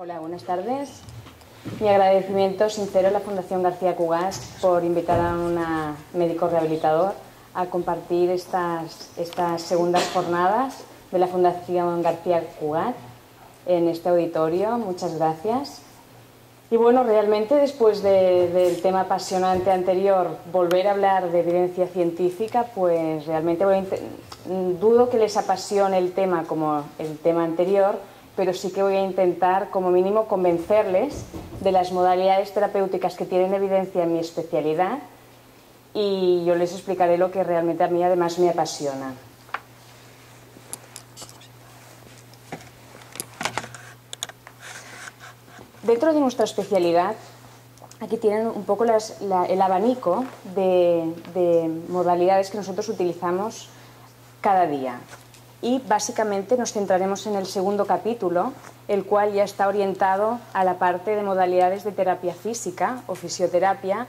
Hola, buenas tardes. Mi agradecimiento sincero a la Fundación García Cugat por invitar a un médico rehabilitador a compartir estas segundas jornadas de la Fundación García Cugat en este auditorio. Muchas gracias. Y bueno, realmente después del tema apasionante anterior, volver a hablar de evidencia científica, pues realmente dudo que les apasione el tema como el tema anterior, pero sí que voy a intentar, como mínimo, convencerles de las modalidades terapéuticas que tienen evidencia en mi especialidad, y yo les explicaré lo que realmente a mí además me apasiona. Dentro de nuestra especialidad, aquí tienen un poco el abanico de modalidades que nosotros utilizamos cada día. Y básicamente nos centraremos en el segundo capítulo, el cual ya está orientado a la parte de modalidades de terapia física o fisioterapia,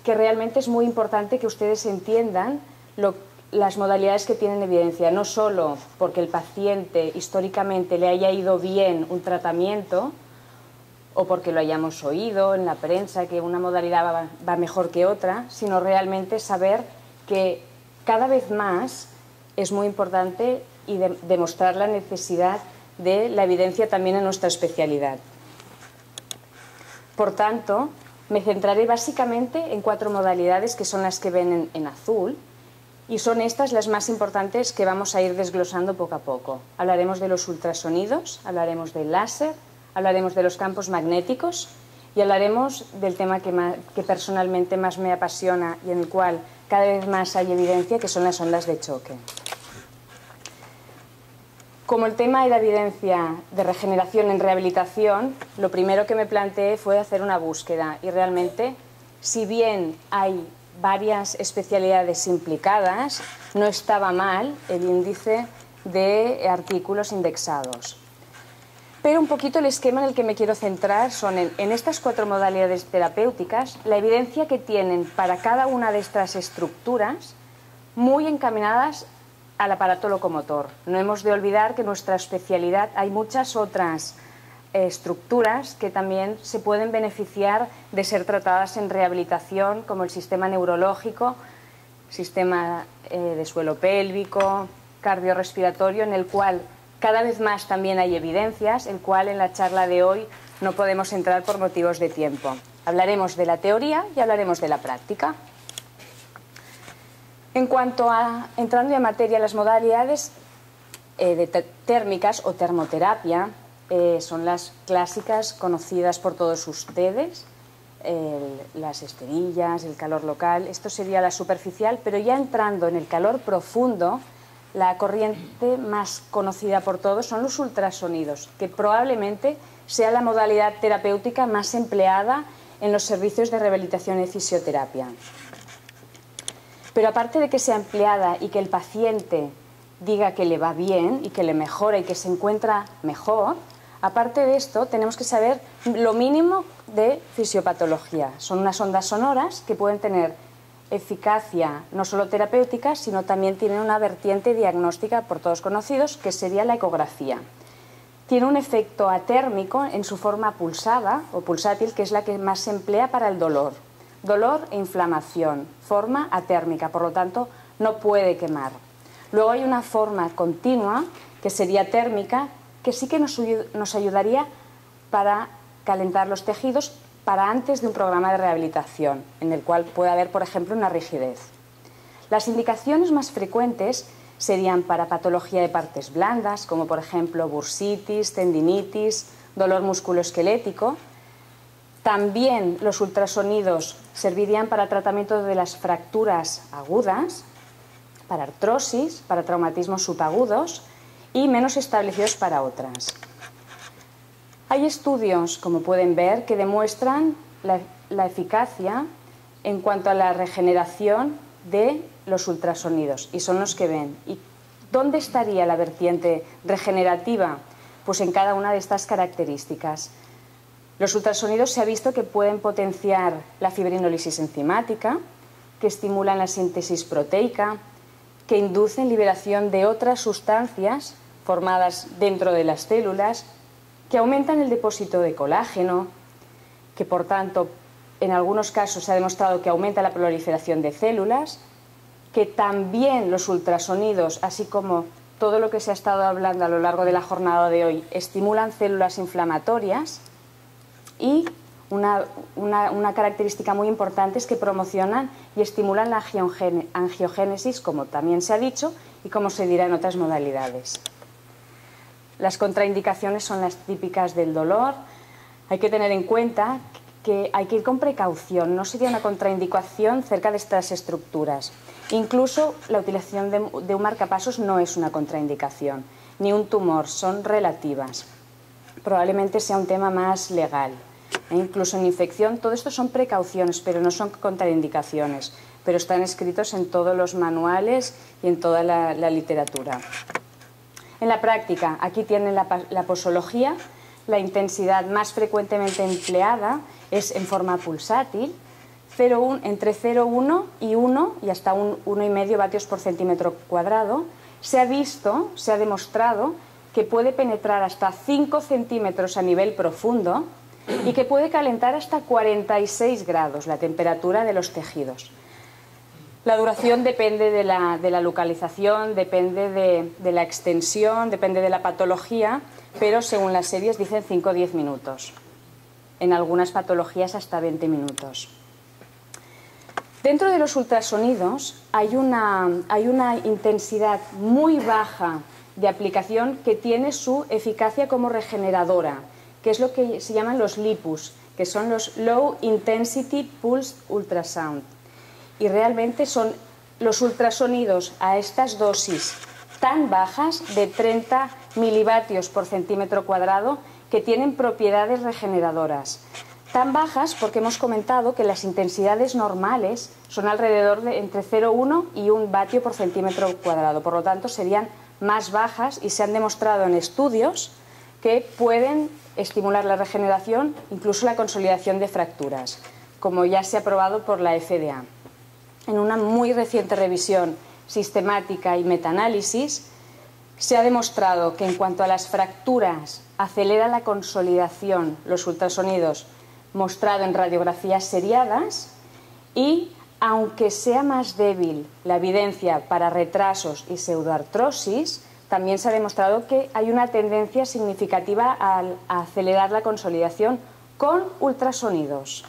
que realmente es muy importante que ustedes entiendan las modalidades que tienen evidencia, no solo porque el paciente históricamente le haya ido bien un tratamiento o porque lo hayamos oído en la prensa que una modalidad va mejor que otra, sino realmente saber que cada vez más es muy importante y demostrar la necesidad de la evidencia también en nuestra especialidad. Por tanto, me centraré básicamente en 4 modalidades que son las que ven en azul, y son estas las más importantes que vamos a ir desglosando poco a poco. Hablaremos de los ultrasonidos, hablaremos del láser, hablaremos de los campos magnéticos y hablaremos del tema que personalmente más me apasiona y en el cual cada vez más hay evidencia, que son las ondas de choque. Como el tema era evidencia de regeneración en rehabilitación, lo primero que me planteé fue hacer una búsqueda, y realmente, si bien hay varias especialidades implicadas, no estaba mal el índice de artículos indexados. Pero un poquito el esquema en el que me quiero centrar son en estas 4 modalidades terapéuticas, la evidencia que tienen para cada una de estas estructuras muy encaminadas al aparato locomotor. No hemos de olvidar que en nuestra especialidad hay muchas otras estructuras que también se pueden beneficiar de ser tratadas en rehabilitación, como el sistema neurológico, sistema de suelo pélvico, cardiorrespiratorio, en el cual cada vez más también hay evidencias, el cual en la charla de hoy no podemos entrar por motivos de tiempo. Hablaremos de la teoría y hablaremos de la práctica. En cuanto a, entrando en materia, las modalidades térmicas o termoterapia, son las clásicas conocidas por todos ustedes, las esterillas, el calor local. Esto sería la superficial, pero ya entrando en el calor profundo, la corriente más conocida por todos son los ultrasonidos, que probablemente sea la modalidad terapéutica más empleada en los servicios de rehabilitación y fisioterapia. Pero aparte de que sea empleada y que el paciente diga que le va bien y que le mejora y que se encuentra mejor, aparte de esto tenemos que saber lo mínimo de fisiopatología. Son unas ondas sonoras que pueden tener eficacia no solo terapéutica, sino también tienen una vertiente diagnóstica por todos conocidos, que sería la ecografía. Tiene un efecto atérmico en su forma pulsada o pulsátil, que es la que más se emplea para el dolor. Dolor e inflamación, forma atérmica, por lo tanto no puede quemar. Luego hay una forma continua, que sería térmica, que sí que nos ayudaría para calentar los tejidos para antes de un programa de rehabilitación, en el cual puede haber, por ejemplo, una rigidez. Las indicaciones más frecuentes serían para patología de partes blandas, como por ejemplo bursitis, tendinitis, dolor musculoesquelético. También los ultrasonidos servirían para tratamiento de las fracturas agudas, para artrosis, para traumatismos subagudos y menos establecidos para otras. Hay estudios, como pueden ver, que demuestran la eficacia en cuanto a la regeneración de los ultrasonidos, y son los que ven. ¿Y dónde estaría la vertiente regenerativa? Pues en cada una de estas características. Los ultrasonidos se ha visto que pueden potenciar la fibrinólisis enzimática, que estimulan la síntesis proteica, que inducen liberación de otras sustancias formadas dentro de las células, que aumentan el depósito de colágeno, que por tanto en algunos casos se ha demostrado que aumenta la proliferación de células, que también los ultrasonidos, así como todo lo que se ha estado hablando a lo largo de la jornada de hoy, estimulan células inflamatorias, y una característica muy importante es que promocionan y estimulan la angiogénesis, como también se ha dicho y como se dirá en otras modalidades. Las contraindicaciones son las típicas del dolor. Hay que tener en cuenta que hay que ir con precaución, no sería una contraindicación cerca de estas estructuras. Incluso la utilización de un marcapasos no es una contraindicación, ni un tumor, son relativas. Probablemente sea un tema más legal. Incluso en infección, todo esto son precauciones, pero no son contraindicaciones, pero están escritos en todos los manuales y en toda la literatura. En la práctica, aquí tienen la posología. La intensidad más frecuentemente empleada es en forma pulsátil, entre 0,1 y 1 y hasta 1,5 vatios por centímetro cuadrado. Se ha demostrado que puede penetrar hasta 5 centímetros a nivel profundo y que puede calentar hasta 46 grados la temperatura de los tejidos. La duración depende de la localización, depende de la extensión, depende de la patología, pero según las series dicen 5 o 10 minutos. En algunas patologías hasta 20 minutos. Dentro de los ultrasonidos hay una intensidad muy baja de aplicación que tiene su eficacia como regeneradora, que es lo que se llaman los LIPUS, que son los Low Intensity Pulsed Ultrasound. Y realmente son los ultrasonidos a estas dosis tan bajas, de 30 milivatios por centímetro cuadrado, que tienen propiedades regeneradoras. Tan bajas porque hemos comentado que las intensidades normales son alrededor de entre 0,1 y 1 vatio por centímetro cuadrado. Por lo tanto, serían más bajas y se han demostrado en estudios que pueden estimular la regeneración, incluso la consolidación de fracturas, como ya se ha probado por la FDA. En una muy reciente revisión sistemática y metaanálisis, se ha demostrado que en cuanto a las fracturas acelera la consolidación los ultrasonidos mostrado en radiografías seriadas, y aunque sea más débil la evidencia para retrasos y pseudoartrosis, también se ha demostrado que hay una tendencia significativa a acelerar la consolidación con ultrasonidos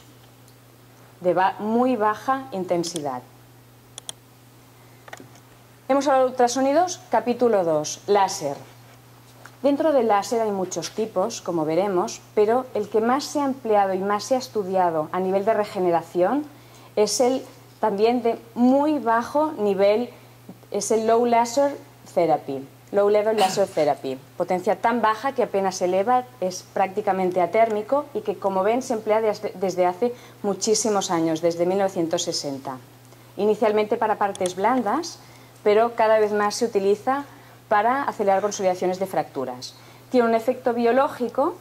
de muy baja intensidad. Hemos hablado de ultrasonidos, capítulo 2, láser. Dentro del láser hay muchos tipos, como veremos, pero el que más se ha empleado y más se ha estudiado a nivel de regeneración es el también de muy bajo nivel, es el Low Laser Therapy, Low Level Laser Therapy. Potencia tan baja que apenas se eleva, es prácticamente atérmico y que, como ven, se emplea desde hace muchísimos años, desde 1960. Inicialmente para partes blandas, pero cada vez más se utiliza para acelerar consolidaciones de fracturas. Tiene un efecto biológico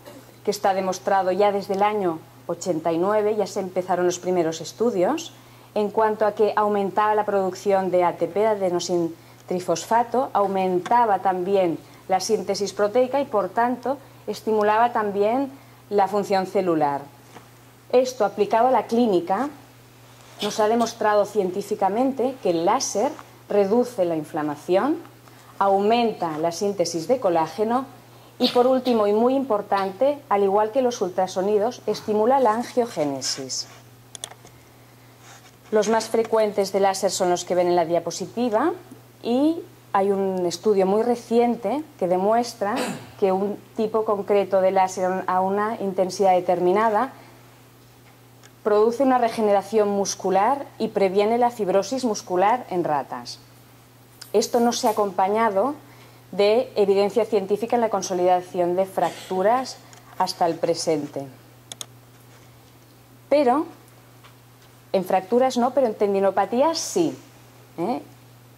que está demostrado ya desde el año 89, ya se empezaron los primeros estudios, en cuanto a que aumentaba la producción de ATP, adenosin trifosfato, aumentaba también la síntesis proteica y, por tanto, estimulaba también la función celular. Esto, aplicado a la clínica, nos ha demostrado científicamente que el láser reduce la inflamación, aumenta la síntesis de colágeno y, por último y muy importante, al igual que los ultrasonidos, estimula la angiogénesis. Los más frecuentes de láser son los que ven en la diapositiva, y hay un estudio muy reciente que demuestra que un tipo concreto de láser a una intensidad determinada produce una regeneración muscular y previene la fibrosis muscular en ratas. Esto no se ha acompañado de evidencia científica en la consolidación de fracturas hasta el presente. Pero en fracturas no, pero en tendinopatías sí.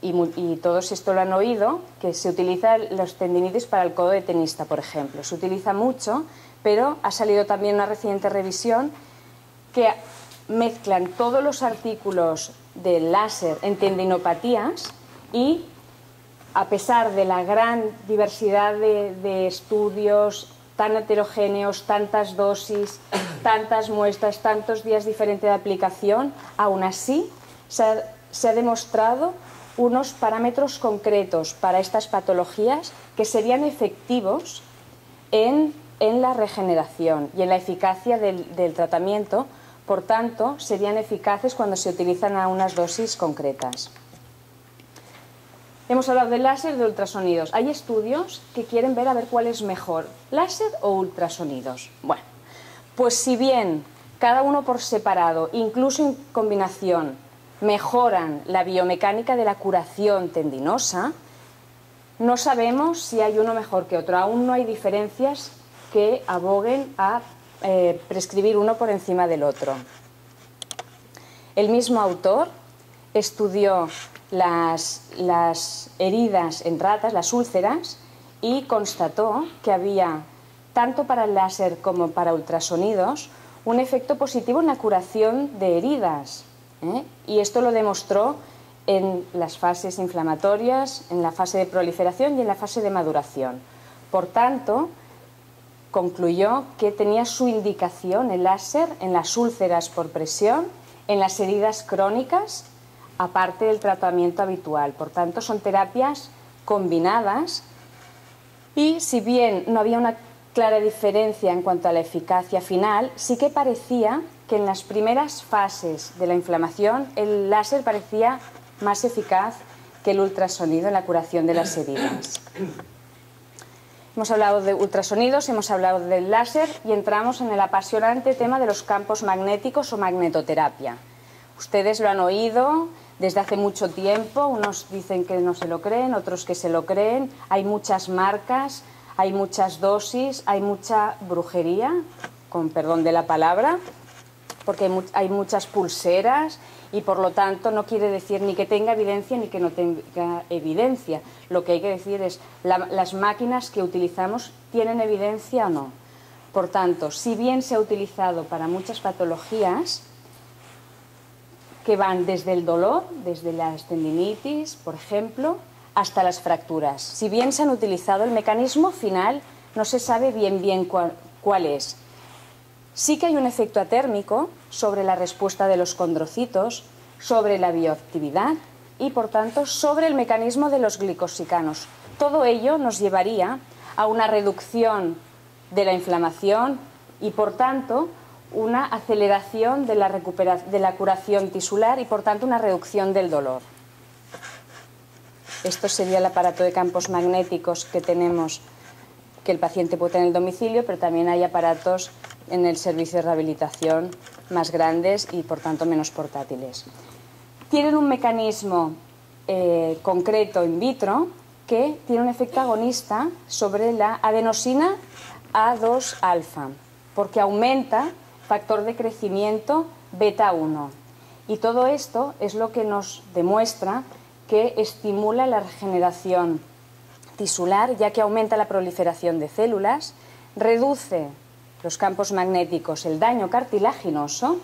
Y todos esto lo han oído, que se utilizan los tendinitis para el codo de tenista, por ejemplo. Se utiliza mucho, pero ha salido también una reciente revisión que mezclan todos los artículos del láser en tendinopatías y, a pesar de la gran diversidad de estudios tan heterogéneos, tantas dosis, tantas muestras, tantos días diferentes de aplicación, aún así se ha demostrado unos parámetros concretos para estas patologías que serían efectivos en la regeneración y en la eficacia del tratamiento. Por tanto, serían eficaces cuando se utilizan a unas dosis concretas. Hemos hablado de láser y de ultrasonidos. Hay estudios que quieren ver a ver cuál es mejor, láser o ultrasonidos. Bueno, pues si bien cada uno por separado, incluso en combinación, mejoran la biomecánica de la curación tendinosa, no sabemos si hay uno mejor que otro. Aún no hay diferencias que aboguen a prescribir uno por encima del otro. El mismo autor estudió las heridas en ratas, las úlceras, y constató que había, tanto para el láser como para ultrasonidos, un efecto positivo en la curación de heridas. Y esto lo demostró en las fases inflamatorias, en la fase de proliferación y en la fase de maduración. Por tanto, concluyó que tenía su indicación el láser en las úlceras por presión, en las heridas crónicas, aparte del tratamiento habitual. Por tanto, son terapias combinadas y, si bien no había una clara diferencia en cuanto a la eficacia final, sí que parecía que en las primeras fases de la inflamación el láser parecía más eficaz que el ultrasonido en la curación de las heridas. Hemos hablado de ultrasonidos, hemos hablado del láser y entramos en el apasionante tema de los campos magnéticos o magnetoterapia. Ustedes lo han oído desde hace mucho tiempo, unos dicen que no se lo creen, otros que se lo creen, hay muchas marcas, hay muchas dosis, hay mucha brujería, con perdón de la palabra, porque hay muchas pulseras y por lo tanto no quiere decir ni que tenga evidencia ni que no tenga evidencia. Lo que hay que decir es las máquinas que utilizamos tienen evidencia o no. Por tanto, si bien se ha utilizado para muchas patologías que van desde el dolor, desde las tendinitis, por ejemplo, hasta las fracturas. Si bien se han utilizado, el mecanismo final no se sabe bien cuál es. Sí que hay un efecto atérmico sobre la respuesta de los condrocitos, sobre la bioactividad y, por tanto, sobre el mecanismo de los glicosicanos. Todo ello nos llevaría a una reducción de la inflamación y, por tanto, una aceleración de la curación tisular y, por tanto, una reducción del dolor. Esto sería el aparato de campos magnéticos que tenemos, que el paciente puede tener en el domicilio, pero también hay aparatos en el servicio de rehabilitación más grandes y, por tanto, menos portátiles. Tienen un mecanismo concreto in vitro que tiene un efecto agonista sobre la adenosina A2-alfa, porque aumenta factor de crecimiento beta 1. Y todo esto es lo que nos demuestra que estimula la regeneración tisular, ya que aumenta la proliferación de células, reduce los campos magnéticos, el daño cartilaginoso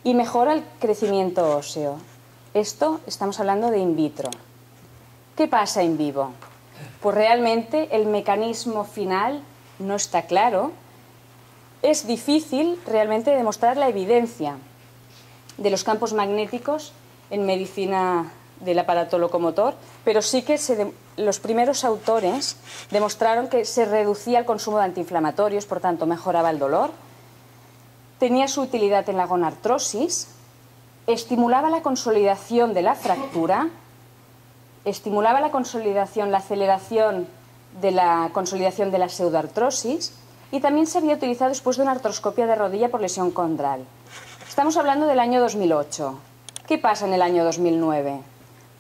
y mejora el crecimiento óseo. Esto estamos hablando de in vitro. ¿Qué pasa in vivo? Pues realmente el mecanismo final no está claro. Es difícil realmente demostrar la evidencia de los campos magnéticos en medicina del aparato locomotor, pero sí que los primeros autores demostraron que se reducía el consumo de antiinflamatorios, por tanto mejoraba el dolor, tenía su utilidad en la gonartrosis, estimulaba la consolidación de la fractura, estimulaba la consolidación, la aceleración de la consolidación de la pseudoartrosis y también se había utilizado después de una artroscopia de rodilla por lesión condral. Estamos hablando del año 2008. ¿Qué pasa en el año 2009?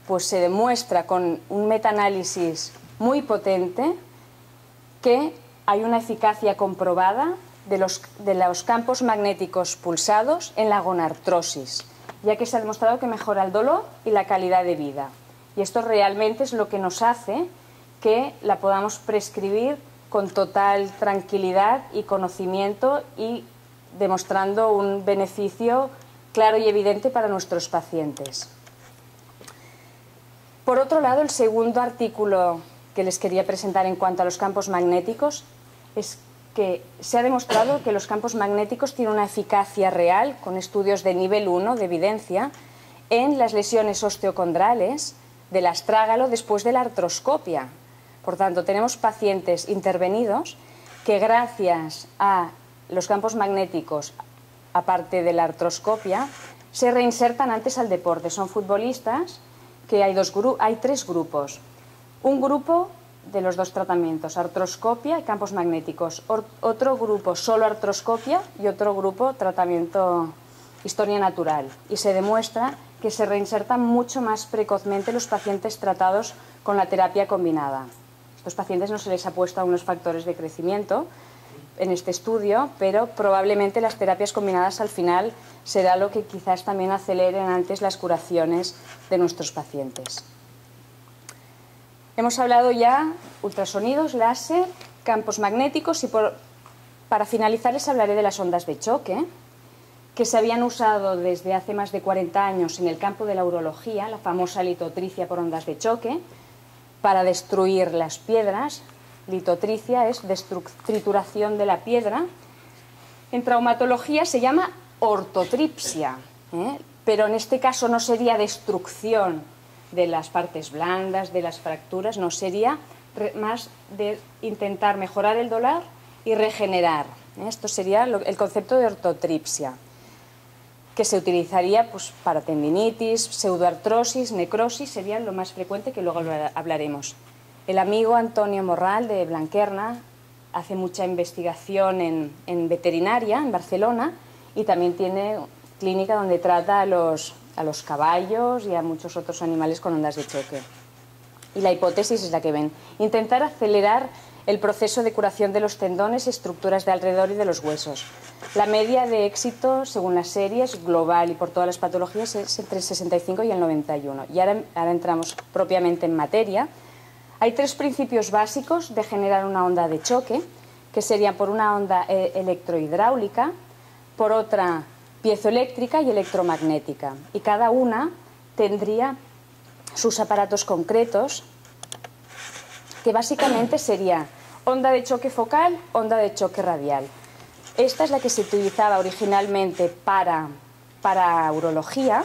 Pues se demuestra con un metaanálisis muy potente que hay una eficacia comprobada de los campos magnéticos pulsados en la gonartrosis, ya que se ha demostrado que mejora el dolor y la calidad de vida. Y esto realmente es lo que nos hace que la podamos prescribir con total tranquilidad y conocimiento y demostrando un beneficio claro y evidente para nuestros pacientes. Por otro lado, el segundo artículo que les quería presentar en cuanto a los campos magnéticos es que se ha demostrado que los campos magnéticos tienen una eficacia real, con estudios de nivel 1 de evidencia, en las lesiones osteocondrales del astrágalo después de la artroscopia. Por tanto, tenemos pacientes intervenidos que gracias a los campos magnéticos, aparte de la artroscopia, se reinsertan antes al deporte. Son futbolistas que hay tres grupos. Un grupo de los dos tratamientos, artroscopia y campos magnéticos. Otro grupo solo artroscopia y otro grupo tratamiento historia natural. Y se demuestra que se reinsertan mucho más precozmente los pacientes tratados con la terapia combinada. A estos pacientes no se les ha puesto a unos factores de crecimiento en este estudio, pero probablemente las terapias combinadas al final será lo que quizás también aceleren antes las curaciones de nuestros pacientes. Hemos hablado ya ultrasonidos, láser, campos magnéticos y para finalizar les hablaré de las ondas de choque, que se habían usado desde hace más de 40 años en el campo de la urología, la famosa litotricia por ondas de choque, para destruir las piedras. Litotricia es trituración de la piedra. En traumatología se llama ortotripsia, pero en este caso no sería destrucción de las partes blandas, de las fracturas, no, sería más de intentar mejorar el dolor y regenerar. Esto sería el concepto de ortotripsia, que se utilizaría pues, para tendinitis, pseudoartrosis, necrosis, sería lo más frecuente, que luego hablaremos. El amigo Antonio Morral de Blanquerna hace mucha investigación en veterinaria en Barcelona y también tiene clínica donde trata a los caballos y a muchos otros animales con ondas de choque. Y la hipótesis es la que ven: intentar acelerar el proceso de curación de los tendones y estructuras de alrededor y de los huesos. La media de éxito, según las series, global y por todas las patologías, es entre el 65 y el 91. Y ahora entramos propiamente en materia. Hay tres principios básicos de generar una onda de choque, que serían por una onda electrohidráulica, por otra piezoeléctrica y electromagnética. Y cada una tendría sus aparatos concretos, que básicamente sería onda de choque focal, onda de choque radial. Esta es la que se utilizaba originalmente para urología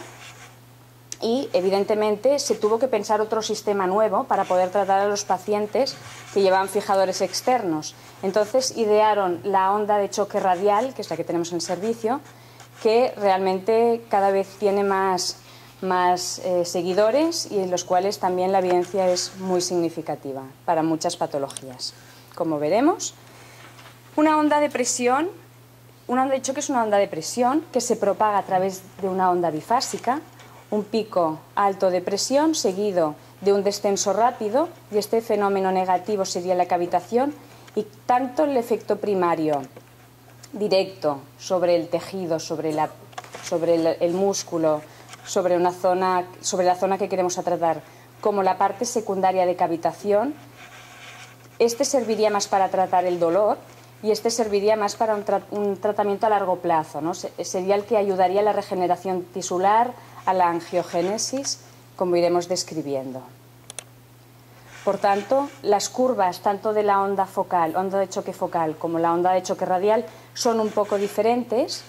y evidentemente se tuvo que pensar otro sistema nuevo para poder tratar a los pacientes que llevaban fijadores externos. Entonces idearon la onda de choque radial, que es la que tenemos en servicio, que realmente cada vez tiene más seguidores y en los cuales también la evidencia es muy significativa para muchas patologías. Como veremos, una onda de choque es una onda de presión que se propaga a través de una onda bifásica, un pico alto de presión seguido de un descenso rápido, y este fenómeno negativo sería la cavitación, y tanto el efecto primario directo sobre el tejido, sobre el músculo, sobre la zona que queremos tratar, como la parte secundaria de cavitación, este serviría más para tratar el dolor y este serviría más para un tratamiento a largo plazo, ¿no? Sería el que ayudaría a la regeneración tisular, a la angiogénesis, como iremos describiendo. Por tanto, las curvas tanto de la onda focal, onda de choque focal, como la onda de choque radial son un poco diferentes,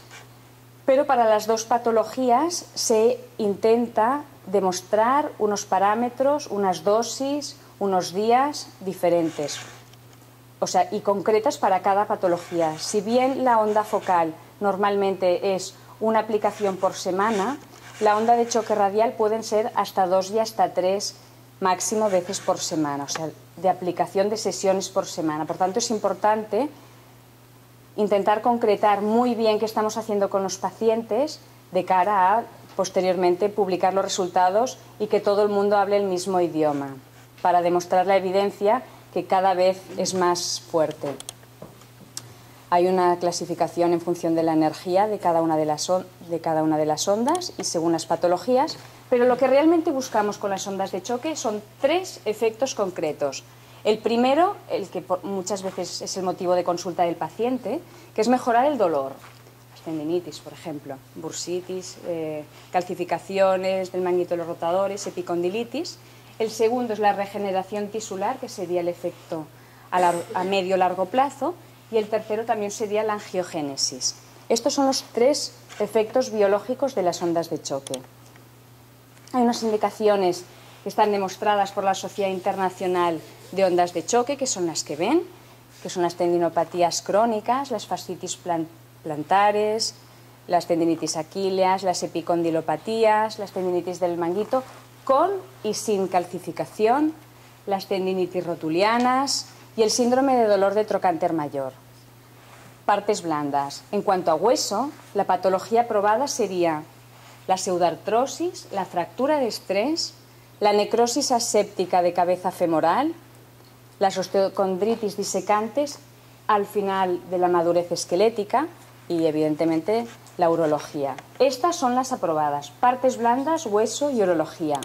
pero para las dos patologías se intenta demostrar unos parámetros, unas dosis, unos días diferentes, y concretas para cada patología. Si bien la onda focal normalmente es una aplicación por semana, la onda de choque radial pueden ser hasta 2 y hasta 3 máximo veces por semana, de aplicación de sesiones por semana. Por tanto, es importante intentar concretar muy bien qué estamos haciendo con los pacientes de cara a posteriormente publicar los resultados y que todo el mundo hable el mismo idioma, para demostrar la evidencia que cada vez es más fuerte. Hay una clasificación en función de la energía de cada una de las ondas y según las patologías, pero lo que realmente buscamos con las ondas de choque son 3 efectos concretos. El primero, el que muchas veces es el motivo de consulta del paciente, que es mejorar el dolor. Las tendinitis, por ejemplo, bursitis, calcificaciones del manguito de los rotadores, epicondilitis. El segundo es la regeneración tisular, que sería el efecto a medio-largo plazo. y el tercero también sería la angiogénesis. Estos son los tres efectos biológicos de las ondas de choque. Hay unas indicaciones que están demostradas por la Sociedad Internacional de Ondas de Choque, que son las que ven, que son las tendinopatías crónicas, las fascitis plantares, las tendinitis aquíleas, las epicondilopatías, las tendinitis del manguito, con y sin calcificación, las tendinitis rotulianas y el síndrome de dolor de trocánter mayor. Partes blandas. En cuanto a hueso, la patología probada sería la pseudartrosis, la fractura de estrés, la necrosis aséptica de cabeza femoral, las osteocondritis disecantes al final de la madurez esquelética y, evidentemente, la urología. Estas son las aprobadas: partes blandas, hueso y urología.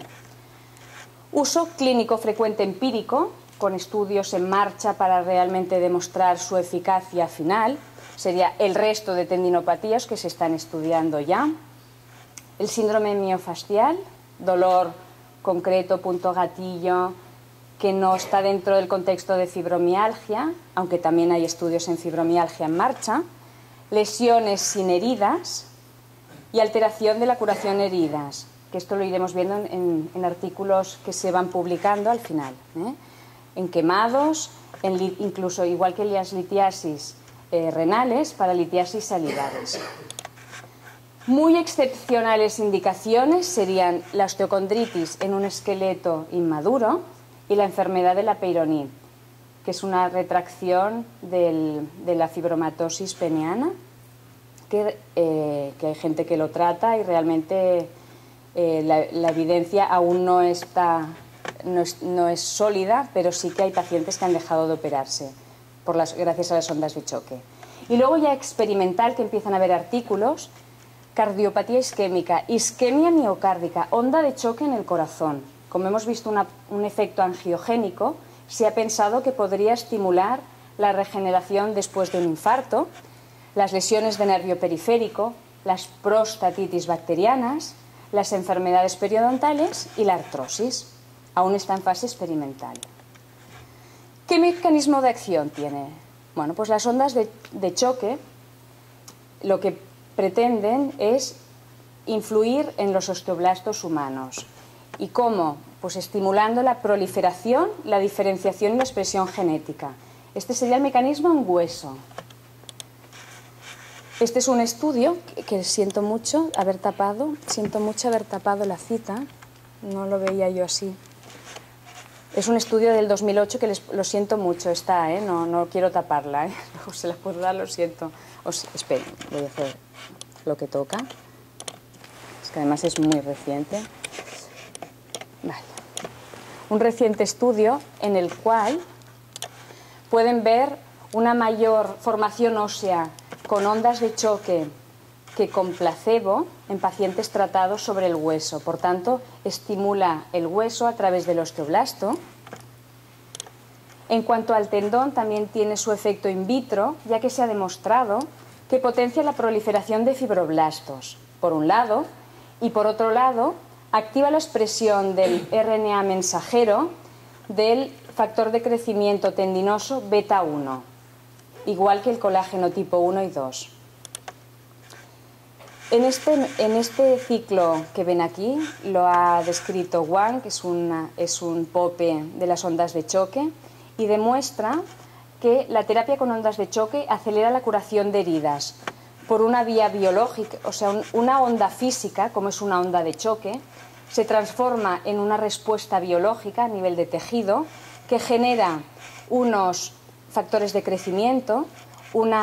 Uso clínico frecuente empírico, con estudios en marcha para realmente demostrar su eficacia final, sería el resto de tendinopatías que se están estudiando ya. El síndrome miofascial, dolor concreto, punto gatillo, que no está dentro del contexto de fibromialgia, aunque también hay estudios en fibromialgia en marcha. Lesiones sin heridas y alteración de la curación heridas, que esto lo iremos viendo en artículos que se van publicando al final, en quemados, incluso igual que las litiasis renales, para litiasis salivares. Muy excepcionales indicaciones serían la osteocondritis en un esqueleto inmaduro y la enfermedad de la Peyronie, que es una retracción de la fibromatosis peniana, que hay gente que lo trata y realmente la evidencia aún no es sólida, pero sí que hay pacientes que han dejado de operarse gracias a las ondas de choque. Y luego ya experimental, que empiezan a haber artículos: cardiopatía isquémica, isquemia miocárdica, onda de choque en el corazón. Como hemos visto un efecto angiogénico, se ha pensado que podría estimular la regeneración después de un infarto, las lesiones de nervio periférico, las prostatitis bacterianas, las enfermedades periodontales y la artrosis. Aún está en fase experimental. ¿Qué mecanismo de acción tiene? Bueno, pues las ondas de choque lo que pretenden es influir en los osteoblastos humanos. ¿Y cómo? Pues estimulando la proliferación, la diferenciación y la expresión genética. Este sería el mecanismo en hueso. Este es un estudio que siento mucho haber tapado la cita, no lo veía yo así. Es un estudio del 2008 que lo siento mucho, está, no quiero taparla, no se la puedo dar, lo siento. Esperen, voy a hacer lo que toca, es que además es muy reciente. Vale. Un reciente estudio en el cual pueden ver una mayor formación ósea con ondas de choque que con placebo en pacientes tratados sobre el hueso. Por tanto, estimula el hueso a través del osteoblasto. En cuanto al tendón, también tiene su efecto in vitro, ya que se ha demostrado que potencia la proliferación de fibroblastos, por un lado, y por otro lado, activa la expresión del RNA mensajero del factor de crecimiento tendinoso beta 1, igual que el colágeno tipo 1 y 2. En este ciclo que ven aquí lo ha descrito Wang, que es un pope de las ondas de choque, y demuestra que la terapia con ondas de choque acelera la curación de heridas por una vía biológica, o sea, una onda física, como es una onda de choque, se transforma en una respuesta biológica a nivel de tejido que genera unos factores de crecimiento, un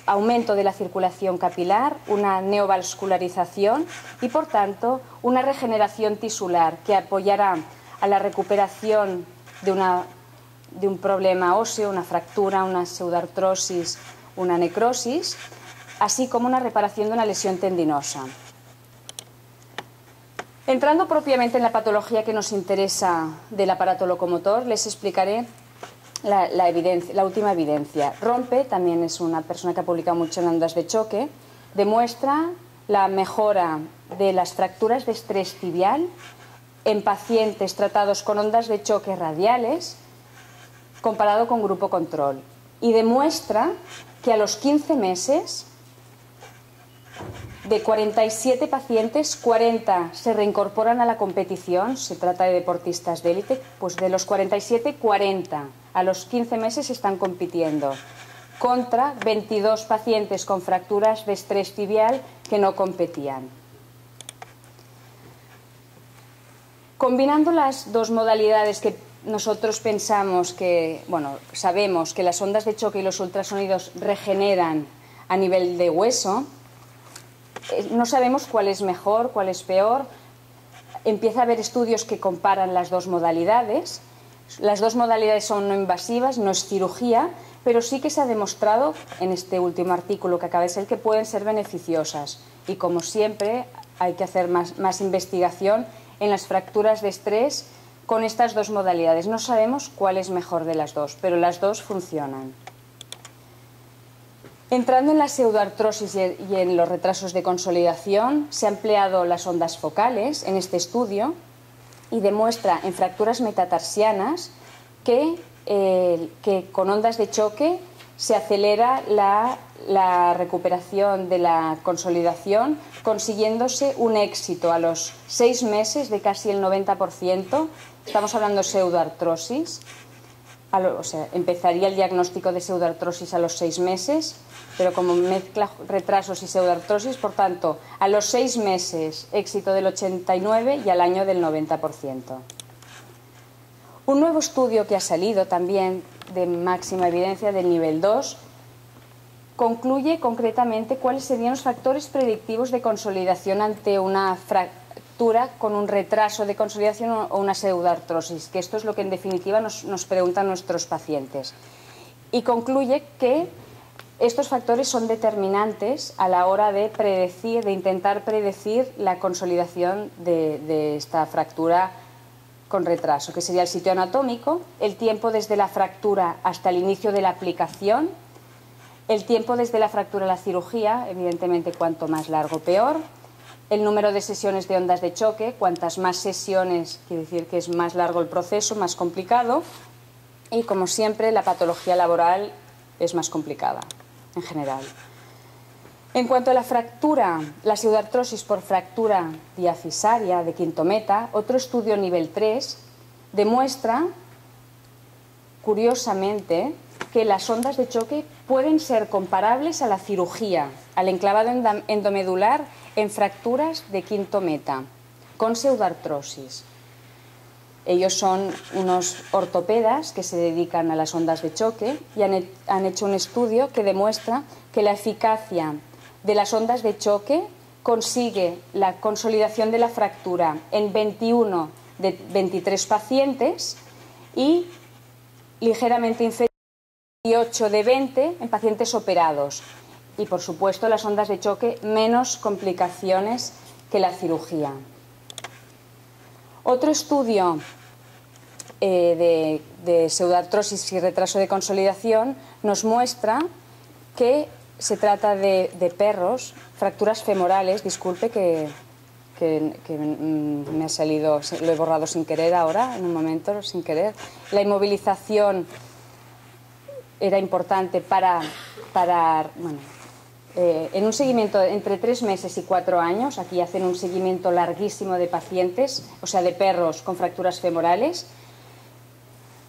aumento de la circulación capilar, una neovascularización y, por tanto, una regeneración tisular que apoyará a la recuperación de un problema óseo, una fractura, una pseudartrosis, una necrosis, así como una reparación de una lesión tendinosa. Entrando propiamente en la patología que nos interesa del aparato locomotor, les explicaré la última evidencia. Rompe, también es una persona que ha publicado mucho en ondas de choque, demuestra la mejora de las fracturas de estrés tibial en pacientes tratados con ondas de choque radiales comparado con grupo control. y demuestra que a los 15 meses, de 47 pacientes, 40 se reincorporan a la competición, se trata de deportistas de élite, pues de los 47, 40 a los 15 meses están compitiendo, contra 22 pacientes con fracturas de estrés tibial que no competían. Combinando las dos modalidades que nosotros pensamos que, bueno, sabemos que las ondas de choque y los ultrasonidos regeneran a nivel de hueso, no sabemos cuál es mejor, cuál es peor. Empieza a haber estudios que comparan las dos modalidades. Las dos modalidades son no invasivas, no es cirugía, pero sí que se ha demostrado en este último artículo que acaba de ser que pueden ser beneficiosas. Y como siempre hay que hacer más investigación en las fracturas de estrés con estas dos modalidades. No sabemos cuál es mejor de las dos, pero las dos funcionan. Entrando en la pseudoartrosis y en los retrasos de consolidación, se han empleado las ondas focales en este estudio y demuestra en fracturas metatarsianas que con ondas de choque se acelera la recuperación de la consolidación, consiguiéndose un éxito a los 6 meses de casi el 90%. Estamos hablando de pseudoartrosis. O sea, empezaría el diagnóstico de pseudoartrosis a los 6 meses, pero como mezcla retrasos y pseudoartrosis, por tanto, a los 6 meses éxito del 89% y al año del 90%. Un nuevo estudio que ha salido también de máxima evidencia del nivel 2 concluye concretamente cuáles serían los factores predictivos de consolidación ante una fractura con un retraso de consolidación o una pseudoartrosis, que esto es lo que en definitiva nos preguntan nuestros pacientes. Y concluye que estos factores son determinantes a la hora de predecir, de intentar predecir la consolidación de esta fractura con retraso, que sería el sitio anatómico, el tiempo desde la fractura hasta el inicio de la aplicación, el tiempo desde la fractura a la cirugía, evidentemente cuanto más largo peor, el número de sesiones de ondas de choque, cuantas más sesiones quiere decir que es más largo el proceso, más complicado, y como siempre la patología laboral es más complicada en general. En cuanto a la fractura, la pseudoartrosis por fractura diafisaria de quinto meta, otro estudio nivel 3 demuestra, curiosamente, que las ondas de choque pueden ser comparables a la cirugía, al enclavado endomedular en fracturas de quinto meta, con pseudoartrosis. Ellos son unos ortopedas que se dedican a las ondas de choque y han hecho un estudio que demuestra que la eficacia de las ondas de choque consigue la consolidación de la fractura en 21 de 23 pacientes y ligeramente inferior a 18 de 20 en pacientes operados. Y, por supuesto, las ondas de choque menos complicaciones que la cirugía. Otro estudio de pseudoartrosis y retraso de consolidación nos muestra que se trata de perros, fracturas femorales, disculpe que me ha salido, lo he borrado sin querer ahora, en un momento, sin querer. La inmovilización era importante en un seguimiento entre 3 meses y 4 años, aquí hacen un seguimiento larguísimo de pacientes, o sea, de perros con fracturas femorales.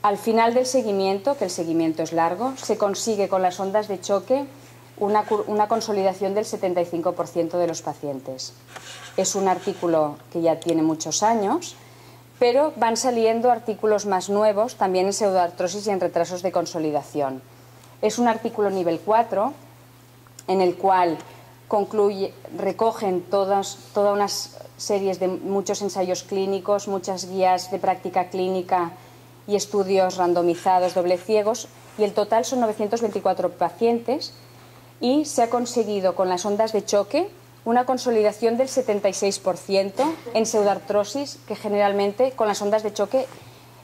Al final del seguimiento, que el seguimiento es largo, se consigue con las ondas de choque una consolidación del 75% de los pacientes. Es un artículo que ya tiene muchos años, pero van saliendo artículos más nuevos, también en pseudoartrosis y en retrasos de consolidación. Es un artículo nivel 4, en el cual recogen todas unas series de muchos ensayos clínicos, muchas guías de práctica clínica y estudios randomizados doble ciegos, y el total son 924 pacientes, y se ha conseguido con las ondas de choque una consolidación del 76% en pseudoartrosis, que generalmente con las ondas de choque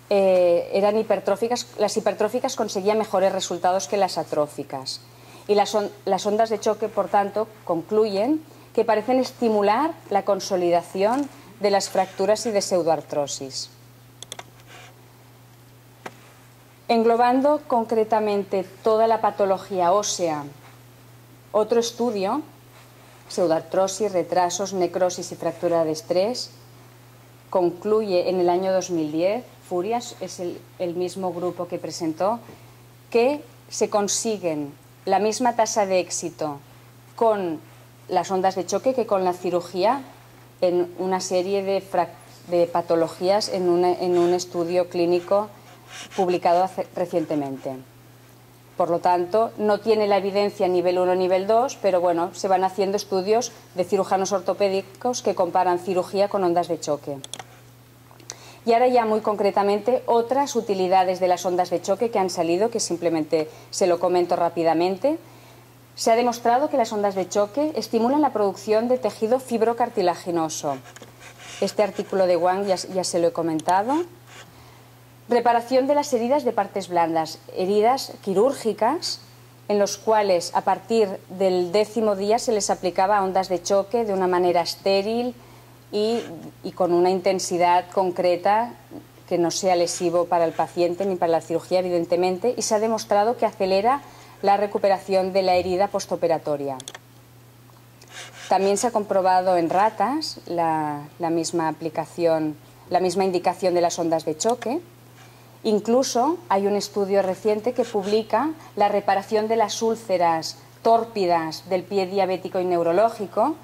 eran hipertróficas. Las hipertróficas conseguían mejores resultados que las atróficas. Y las ondas de choque, por tanto, concluyen que parecen estimular la consolidación de las fracturas y de pseudoartrosis. Englobando concretamente toda la patología ósea, otro estudio, pseudoartrosis, retrasos, necrosis y fractura de estrés, concluye en el año 2010, Furias es el mismo grupo que presentó, que se consiguen la misma tasa de éxito con las ondas de choque que con la cirugía en una serie de patologías en un estudio clínico publicado recientemente. Por lo tanto, no tiene la evidencia nivel 1 nivel 2, pero bueno, se van haciendo estudios de cirujanos ortopédicos que comparan cirugía con ondas de choque. Y ahora ya muy concretamente otras utilidades de las ondas de choque que han salido, que simplemente se lo comento rápidamente. Se ha demostrado que las ondas de choque estimulan la producción de tejido fibrocartilaginoso. Este artículo de Wang ya se lo he comentado. Reparación de las heridas de partes blandas, heridas quirúrgicas en los cuales a partir del 10º día se les aplicaba ondas de choque de una manera estéril y con una intensidad concreta que no sea lesivo para el paciente ni para la cirugía, evidentemente, y se ha demostrado que acelera la recuperación de la herida postoperatoria. También se ha comprobado en ratas la misma aplicación, la misma indicación de las ondas de choque. Incluso hay un estudio reciente que publica la reparación de las úlceras tórpidas del pie diabético y neurológico,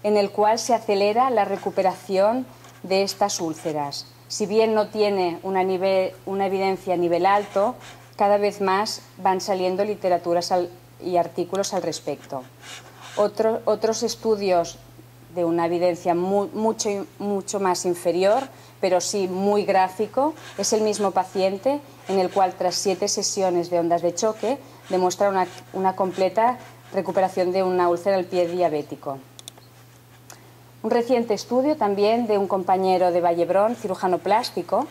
en el cual se acelera la recuperación de estas úlceras. Si bien no tiene una evidencia a nivel alto, cada vez más van saliendo literaturas y artículos al respecto. Otros estudios de una evidencia mucho más inferior, pero sí muy gráfico, es el mismo paciente en el cual tras 7 sesiones de ondas de choque demuestra una completa recuperación de una úlcera al pie diabético. Un reciente estudio también de un compañero de Vallebrón, cirujano plástico,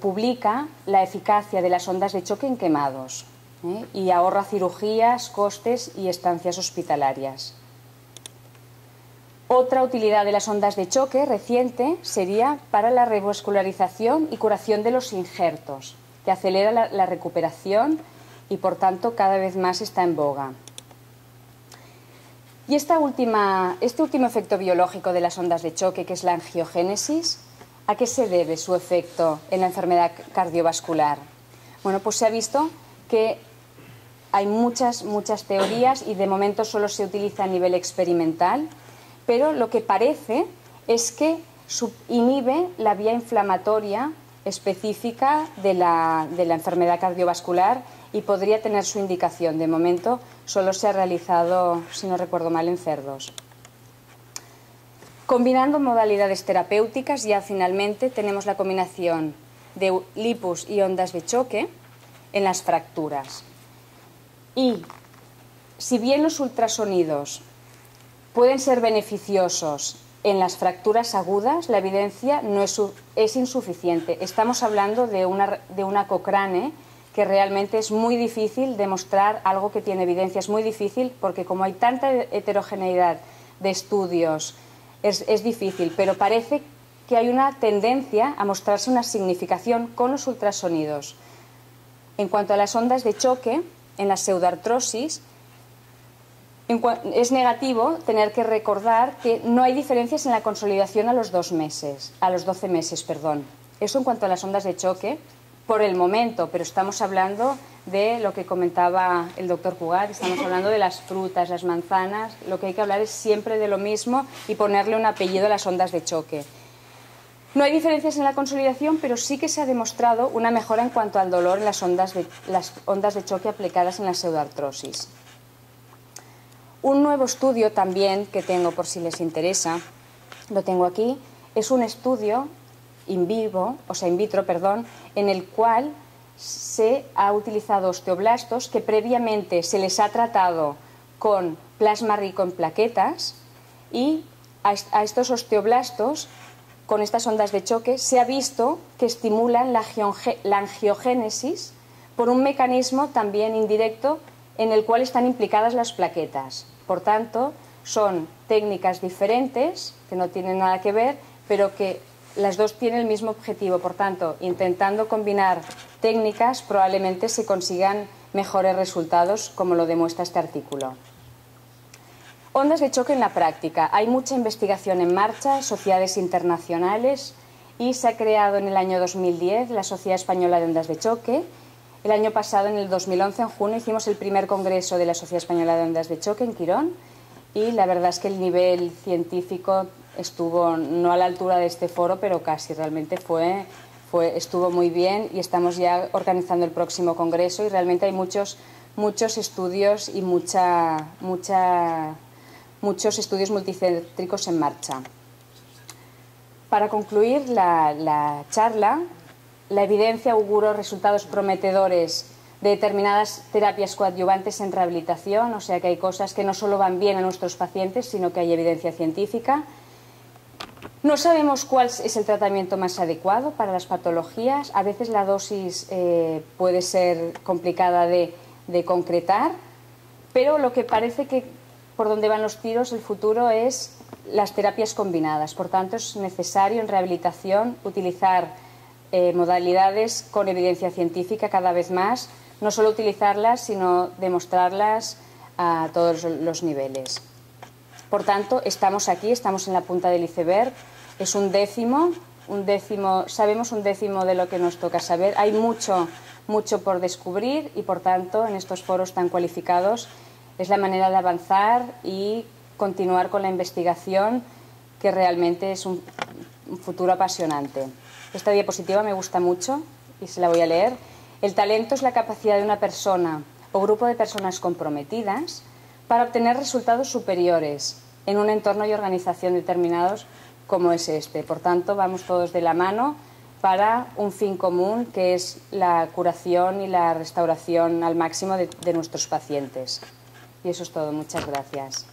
publica la eficacia de las ondas de choque en quemados y ahorra cirugías, costes y estancias hospitalarias. Otra utilidad de las ondas de choque reciente sería para la revascularización y curación de los injertos, que acelera la recuperación y por tanto cada vez más está en boga. Y este último efecto biológico de las ondas de choque, que es la angiogénesis, ¿a qué se debe su efecto en la enfermedad cardiovascular? Bueno, pues se ha visto que hay muchas teorías y de momento solo se utiliza a nivel experimental, pero lo que parece es que inhibe la vía inflamatoria específica de la enfermedad cardiovascular y podría tener su indicación. De momento solo se ha realizado, si no recuerdo mal, en cerdos. Combinando modalidades terapéuticas, ya finalmente tenemos la combinación de lipus y ondas de choque en las fracturas. Y si bien los ultrasonidos pueden ser beneficiosos en las fracturas agudas, la evidencia no es insuficiente. Estamos hablando de una Cochrane que realmente es muy difícil demostrar algo que tiene evidencia. Es muy difícil porque como hay tanta heterogeneidad de estudios, es difícil, pero parece que hay una tendencia a mostrarse una significación con los ultrasonidos. En cuanto a las ondas de choque, en la pseudoartrosis, es negativo tener que recordar que no hay diferencias en la consolidación a los 12 meses. Eso en cuanto a las ondas de choque, por el momento, pero estamos hablando de lo que comentaba el doctor Cugat, estamos hablando de las frutas, las manzanas, lo que hay que hablar es siempre de lo mismo y ponerle un apellido a las ondas de choque. No hay diferencias en la consolidación, pero sí que se ha demostrado una mejora en cuanto al dolor en las ondas de choque aplicadas en la pseudoartrosis. Un nuevo estudio también que tengo por si les interesa, lo tengo aquí, es un estudio in vitro, en el cual se ha utilizado osteoblastos que previamente se les ha tratado con plasma rico en plaquetas y a estos osteoblastos con estas ondas de choque se ha visto que estimulan la angiogénesis por un mecanismo también indirecto en el cual están implicadas las plaquetas. Por tanto, son técnicas diferentes que no tienen nada que ver, pero que las dos tienen el mismo objetivo, por tanto, intentando combinar técnicas probablemente se consigan mejores resultados, como lo demuestra este artículo. Ondas de choque en la práctica. Hay mucha investigación en marcha, sociedades internacionales, y se ha creado en el año 2010 la Sociedad Española de Ondas de Choque. El año pasado, en el 2011, en junio, hicimos el primer congreso de la Sociedad Española de Ondas de Choque en Quirón, y la verdad es que el nivel científico estuvo no a la altura de este foro, pero casi, realmente estuvo muy bien, y estamos ya organizando el próximo congreso y realmente hay muchos estudios y muchos estudios multicéntricos en marcha. Para concluir la charla, la evidencia auguró resultados prometedores de determinadas terapias coadyuvantes en rehabilitación, o sea que hay cosas que no solo van bien a nuestros pacientes, sino que hay evidencia científica. No sabemos cuál es el tratamiento más adecuado para las patologías. A veces la dosis puede ser complicada de concretar, pero lo que parece que por donde van los tiros, el futuro es las terapias combinadas. Por tanto, es necesario en rehabilitación utilizar modalidades con evidencia científica cada vez más, no solo utilizarlas, sino demostrarlas a todos los niveles. Por tanto, estamos aquí, estamos en la punta del iceberg, es un décimo, sabemos un décimo de lo que nos toca saber, hay mucho por descubrir y, por tanto, en estos foros tan cualificados es la manera de avanzar y continuar con la investigación, que realmente es un futuro apasionante. Esta diapositiva me gusta mucho y se la voy a leer. El talento es la capacidad de una persona o grupo de personas comprometidas para obtener resultados superiores en un entorno y organización determinados como es este. Por tanto, vamos todos de la mano para un fin común, que es la curación y la restauración al máximo de nuestros pacientes. Y eso es todo. Muchas gracias.